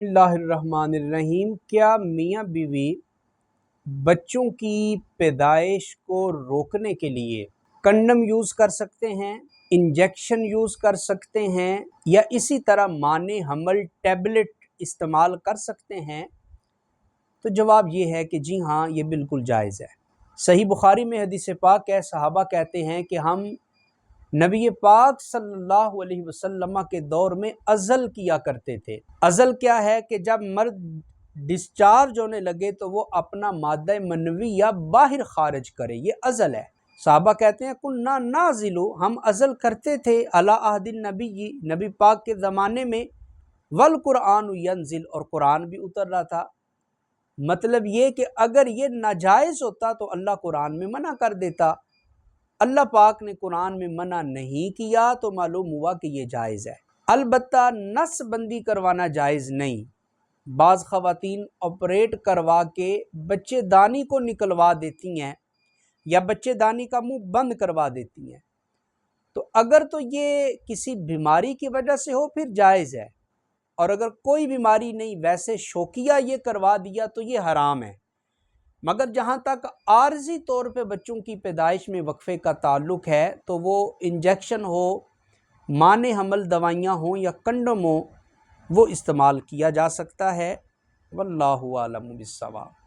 اللہ الرحمن الرحیم۔ کیا میاں بیوی بچوں کی پیدائش کو روکنے کے لیے کنڈم یوز کر سکتے ہیں، انجیکشن یوز کر سکتے ہیں، یا اسی طرح مانع حمل ٹیبلٹ استعمال کر سکتے ہیں؟ تو جواب یہ ہے کہ جی ہاں، یہ بالکل جائز ہے۔ صحیح بخاری میں حدیث پاک ہے، صحابہ کہتے ہیں کہ ہم نبی پاک صلی اللہ علیہ وسلم کے دور میں عزل کیا کرتے تھے۔ عزل کیا ہے کہ جب مرد ڈسچارج ہونے لگے تو وہ اپنا مادہ منوی یا باہر خارج کرے، یہ عزل ہے۔ صحابہ کہتے ہیں کننا نازلو، ہم عزل کرتے تھے علی عہد النبی، نبی پاک کے زمانے میں، والقرآن ینزل، اور قرآن بھی اتر رہا تھا۔ مطلب یہ کہ اگر یہ ناجائز ہوتا تو اللہ قرآن میں منع کر دیتا۔ اللہ پاک نے قرآن میں منع نہیں کیا تو معلوم ہوا کہ یہ جائز ہے۔ البتہ نس بندی کروانا جائز نہیں۔ بعض خواتین آپریٹ کروا کے بچے دانی کو نکلوا دیتی ہیں یا بچے دانی کا منہ بند کروا دیتی ہیں، تو اگر تو یہ کسی بیماری کی وجہ سے ہو پھر جائز ہے، اور اگر کوئی بیماری نہیں ویسے شوقیہ یہ کروا دیا تو یہ حرام ہے۔ مگر جہاں تک عارضی طور پہ بچوں کی پیدائش میں وقفے کا تعلق ہے تو وہ انجیکشن ہو، مانع حمل دوائیاں ہوں یا کنڈم ہوں، وہ استعمال کیا جا سکتا ہے۔ واللہ اعلم بالصواب۔